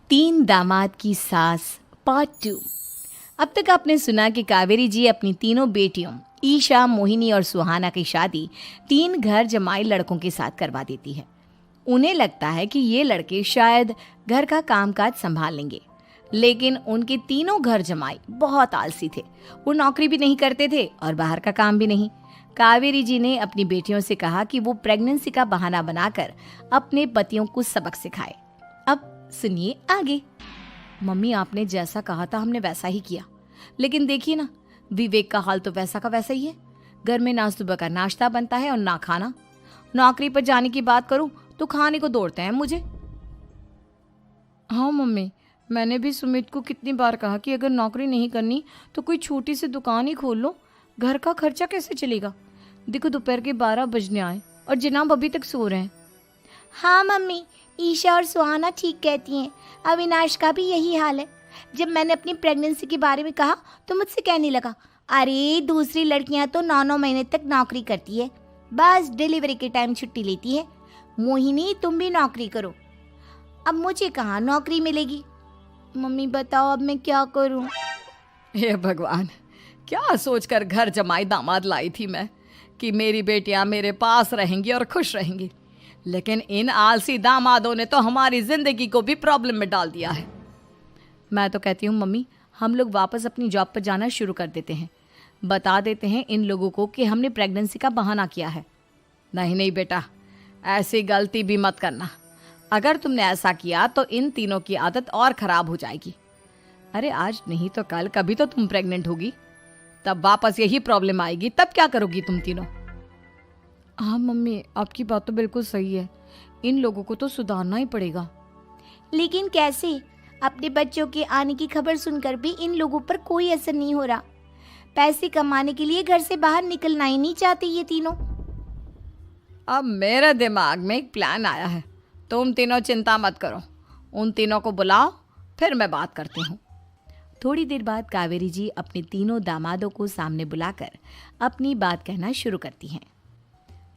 तीन दामाद की सास पार्ट 2। अब तक आपने सुना कि कावेरी जी अपनी तीनों बेटियों ईशा, मोहिनी और सुहाना की शादी तीन घर जमाई लड़कों के साथ करवा देती है। उन्हें लगता है कि ये लड़के शायद घर का कामकाज संभाल लेंगे, लेकिन उनके तीनों घर जमाई बहुत आलसी थे। वो नौकरी भी नहीं करते थे और बाहर का काम भी नहीं। कावेरी जी ने अपनी बेटियों से कहा कि वो प्रेगनेंसी का बहाना बनाकर अपने पतियों को सबक सिखाए। अब सुनिए आगे। मम्मी, आपने जैसा कहा था हमने वैसा ही किया, लेकिन देखिए ना, विवेक का हाल तो वैसा का वैसा ही है। घर में ना सुबह का नाश्ता बनता है और ना खाना। नौकरी पर जाने की बात करूं तो खाने को दौड़ते हैं मुझे। हाँ मम्मी, मैंने भी सुमित को कितनी बार कहा कि अगर नौकरी नहीं करनी तो कोई छोटी सी दुकान ही खोल लो, घर का खर्चा कैसे चलेगा। देखो दोपहर के 12 बजने आए और जनाब अभी तक सो रहे हैं। हाँ मम्मी, ईशा और सुहाना ठीक कहती हैं। अविनाश का भी यही हाल है। जब मैंने अपनी प्रेगनेंसी के बारे में कहा तो मुझसे कहने लगा, अरे दूसरी लड़कियां तो 9-9 महीने तक नौकरी करती है, बस डिलीवरी के टाइम छुट्टी लेती है। मोहिनी, तुम भी नौकरी करो। अब मुझे कहाँ नौकरी मिलेगी। मम्मी बताओ अब मैं क्या करूँ। हे भगवान, क्या सोचकर घर जमाई दामाद लाई थी मैं कि मेरी बेटियां मेरे पास रहेंगी और खुश रहेंगी, लेकिन इन आलसी दामादों ने तो हमारी जिंदगी को भी प्रॉब्लम में डाल दिया है। मैं तो कहती हूँ मम्मी, हम लोग वापस अपनी जॉब पर जाना शुरू कर देते हैं। बता देते हैं इन लोगों को कि हमने प्रेगनेंसी का बहाना किया है। नहीं नहीं बेटा, ऐसी गलती भी मत करना। अगर तुमने ऐसा किया तो इन तीनों की आदत और ख़राब हो जाएगी। अरे आज नहीं तो कल कभी तो तुम प्रेग्नेंट होगी, तब वापस यही प्रॉब्लम आएगी। तब क्या करोगी तुम तीनों। हाँ मम्मी, आपकी बात तो बिल्कुल सही है। इन लोगों को तो सुधारना ही पड़ेगा। लेकिन कैसे? अपने बच्चों के आने की खबर सुनकर भी इन लोगों पर कोई असर नहीं हो रहा। पैसे कमाने के लिए घर से बाहर निकलना ही नहीं चाहते ये तीनों। अब मेरे दिमाग में एक प्लान आया है। तुम तीनों चिंता मत करो, उन तीनों को बुलाओ, फिर मैं बात करती हूँ। थोड़ी देर बाद कावेरी जी अपने तीनों दामादों को सामने बुलाकर अपनी बात कहना शुरू करती हैं।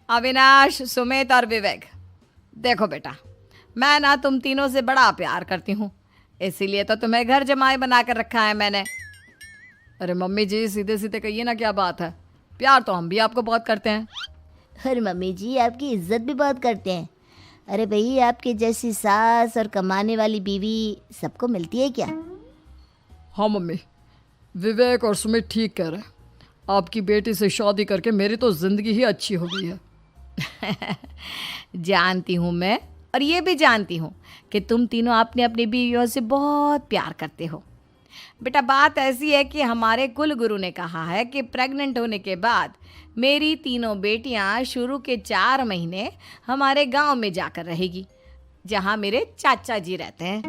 अविनाश, सुमित और विवेक, देखो बेटा, मैं ना तुम तीनों से बड़ा प्यार करती हूँ, इसीलिए तो तुम्हें घर जमाई बना कर रखा है मैंने। अरे मम्मी जी, सीधे सीधे कहिए ना, क्या बात है। प्यार तो हम भी आपको बहुत करते हैं। अरे मम्मी जी, आपकी इज्जत भी बहुत करते हैं। अरे भाई, आपके जैसी सास और कमाने वाली बीवी सबको मिलती है क्या? हाँ मम्मी, विवेक और सुमित ठीक कह रहे हैं। आपकी बेटी से शादी करके मेरी तो ज़िंदगी ही अच्छी हो गई है। जानती हूँ मैं, और ये भी जानती हूँ कि तुम तीनों अपने अपनी बीवियों से बहुत प्यार करते हो। बेटा, बात ऐसी है कि हमारे कुल गुरु ने कहा है कि प्रेग्नेंट होने के बाद मेरी तीनों बेटियां शुरू के 4 महीने हमारे गांव में जाकर रहेगी, जहां मेरे चाचा जी रहते हैं।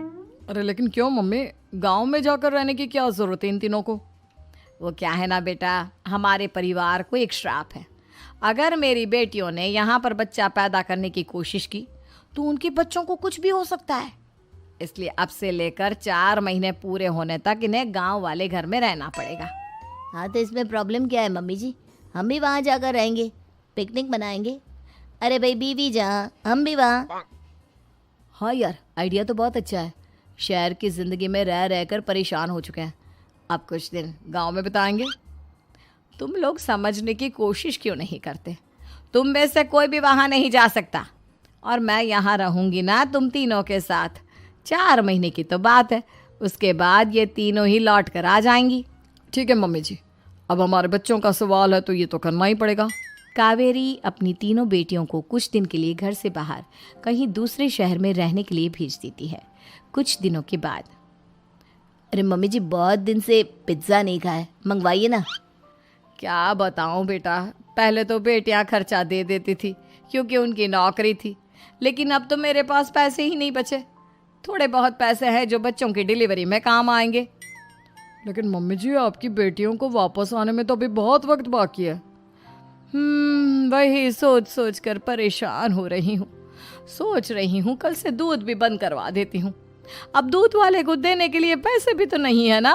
अरे लेकिन क्यों मम्मी, गांव में जाकर रहने की क्या ज़रूरत है इन तीनों को। वो क्या है ना बेटा, हमारे परिवार को एक श्राप है। अगर मेरी बेटियों ने यहाँ पर बच्चा पैदा करने की कोशिश की तो उनके बच्चों को कुछ भी हो सकता है। इसलिए अब से लेकर 4 महीने पूरे होने तक इन्हें गांव वाले घर में रहना पड़ेगा। हाँ तो इसमें प्रॉब्लम क्या है मम्मी जी? हम भी वहाँ जाकर रहेंगे, पिकनिक मनाएंगे। अरे भाई, बीवी जहाँ हम भी वहाँ। हाँ यार, आइडिया तो बहुत अच्छा है। शहर की ज़िंदगी में रह रहकर परेशान हो चुके हैं, अब कुछ दिन गांव में बिताएंगे। तुम लोग समझने की कोशिश क्यों नहीं करते। तुम में से कोई भी वहाँ नहीं जा सकता, और मैं यहाँ रहूँगी ना तुम तीनों के साथ। 4 महीने की तो बात है, उसके बाद ये तीनों ही लौट कर आ जाएंगी। ठीक है मम्मी जी, अब हमारे बच्चों का सवाल है तो ये तो करना ही पड़ेगा। कावेरी अपनी तीनों बेटियों को कुछ दिन के लिए घर से बाहर कहीं दूसरे शहर में रहने के लिए भेज देती है। कुछ दिनों के बाद, अरे मम्मी जी, बहुत दिन से पिज्ज़ा नहीं खाया, मंगवाइए ना। क्या बताऊं बेटा, पहले तो बेटियां खर्चा दे देती थी क्योंकि उनकी नौकरी थी, लेकिन अब तो मेरे पास पैसे ही नहीं बचे। थोड़े बहुत पैसे हैं जो बच्चों की डिलीवरी में काम आएंगे। लेकिन मम्मी जी, आपकी बेटियों को वापस आने में तो अभी बहुत वक्त बाकी है। वही सोच सोच कर परेशान हो रही हूँ। सोच रही हूँ कल से दूध भी बंद करवा देती हूँ। अब दूध वाले को देने के लिए पैसे भी तो नहीं है ना।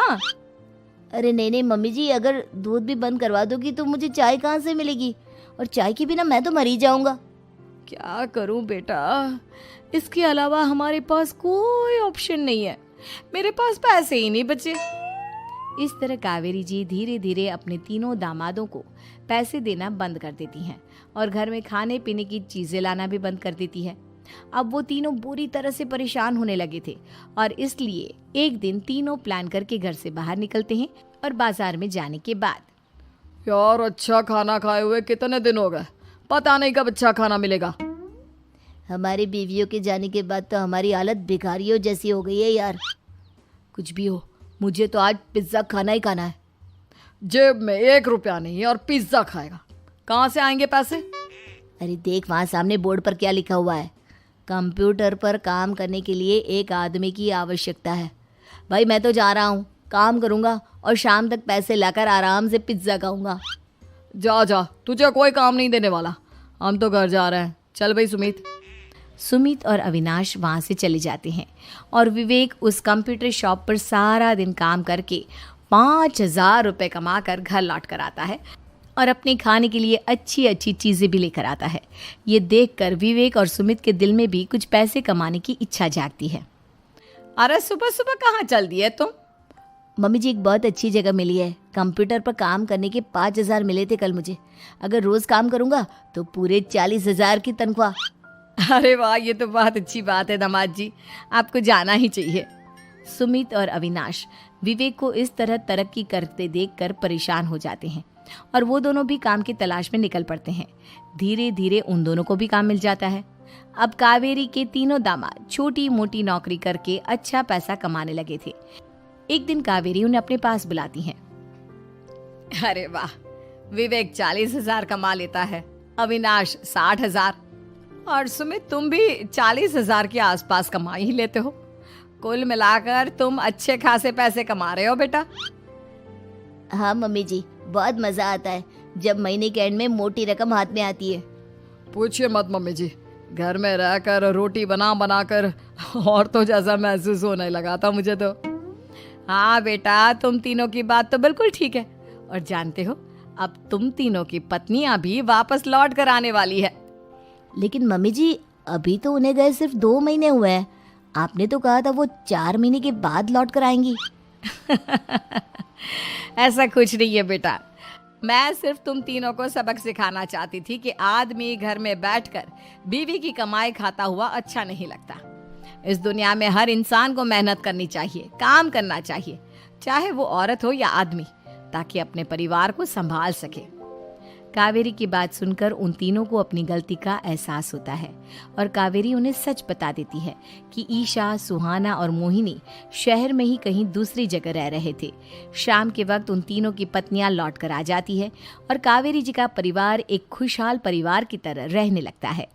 अरे नहीं नहीं मम्मी जी, अगर दूध भी बंद करवा दोगी तो मुझे चाय कहाँ से मिलेगी, और चाय के बिना मैं तो मर ही जाऊंगा। क्या करूं बेटा, इसके अलावा हमारे पास कोई ऑप्शन नहीं है, मेरे पास पैसे ही नहीं बचे। इस तरह कावेरी जी धीरे धीरे अपने तीनों दामादों को पैसे देना बंद कर देती हैं और घर में खाने पीने की चीजें लाना भी बंद कर देती है। अब वो तीनों बुरी तरह से परेशान होने लगे थे और इसलिए एक दिन तीनों प्लान करके घर से बाहर निकलते हैं और बाजार में जाने के बाद यार अच्छा खाना खाए हुए कितने दिन हो गए, पता नहीं कब अच्छा खाना मिलेगा। हमारी बीवियों के जाने के बाद तो हमारी हालत भिखारियों जैसी हो गई है यार। कुछ भी हो, मुझे तो आज पिज्ज़ा खाना ही खाना है। जेब में 1 रुपया नहीं है और पिज्जा खाएगा, कहाँ से आएंगे पैसे? अरे देख वहाँ सामने बोर्ड पर क्या लिखा हुआ है, कंप्यूटर पर काम करने के लिए एक आदमी की आवश्यकता है। भाई मैं तो जा रहा हूँ, काम करूँगा और शाम तक पैसे लाकर आराम से पिज्ज़ा खाऊंगा। जा जा, तुझे कोई काम नहीं देने वाला, हम तो घर जा रहे हैं। चल भाई सुमित। सुमित और अविनाश वहाँ से चले जाते हैं और विवेक उस कंप्यूटर शॉप पर सारा दिन काम करके 5,000 रुपये कमा कर घर लौट कर आता है और अपने खाने के लिए अच्छी अच्छी चीज़ें भी लेकर आता है। ये देखकर विवेक और सुमित के दिल में भी कुछ पैसे कमाने की इच्छा जागती है। अरे सुबह सुबह कहाँ चल दिए तुम? मम्मी जी एक बहुत अच्छी जगह मिली है, कंप्यूटर पर काम करने के 5,000 मिले थे कल मुझे। अगर रोज़ काम करूँगा तो पूरे 40,000 की तनख्वाह। अरे वाह, ये तो बहुत अच्छी बात है दामाद जी, आपको जाना ही चाहिए। सुमित और अविनाश विवेक को इस तरह तरक्की करते देखकर परेशान हो जाते हैं और वो दोनों भी काम की तलाश में निकल पड़ते हैं। धीरे धीरे उन दोनों को भी काम मिल जाता है। अब कावेरी के तीनों दामाद छोटी मोटी नौकरी करके अच्छा पैसा कमाने लगे थे। एक दिन कावेरी उन्हें अपने पास बुलाती हैं। अरे वाह, विवेक 40,000 कमा लेता है, अविनाश 60,000 और सुमित तुम भी 40,000 के आसपास कमा ही लेते हो। कुल मिलाकर तुम अच्छे खासे पैसे कमा रहे हो बेटा। हाँ मम्मी जी, बहुत मज़ा आता है जब महीने के एंड में मोटी रकम हाथ में आती है। पूछिए मत मम्मी जी, घर में रहकर रोटी बना बना कर और तो जैसा महसूस होने लगा था मुझे तो। हाँ बेटा, तुम तीनों की बात तो बिल्कुल ठीक है और जानते हो अब तुम तीनों की पत्नियां भी वापस लौट कर आने वाली है। लेकिन मम्मी जी अभी तो उन्हें गए सिर्फ 2 महीने हुए हैं, आपने तो कहा था वो 4 महीने के बाद लौट कर आएंगी। ऐसा कुछ नहीं है बेटा, मैं सिर्फ तुम तीनों को सबक सिखाना चाहती थी कि आदमी घर में बैठकर बीवी की कमाई खाता हुआ अच्छा नहीं लगता। इस दुनिया में हर इंसान को मेहनत करनी चाहिए, काम करना चाहिए, चाहे वो औरत हो या आदमी, ताकि अपने परिवार को संभाल सके। कावेरी की बात सुनकर उन तीनों को अपनी गलती का एहसास होता है और कावेरी उन्हें सच बता देती है कि ईशा, सुहाना और मोहिनी शहर में ही कहीं दूसरी जगह रह रहे थे। शाम के वक्त उन तीनों की पत्नियां लौट कर आ जाती है और कावेरी जी का परिवार एक खुशहाल परिवार की तरह रहने लगता है।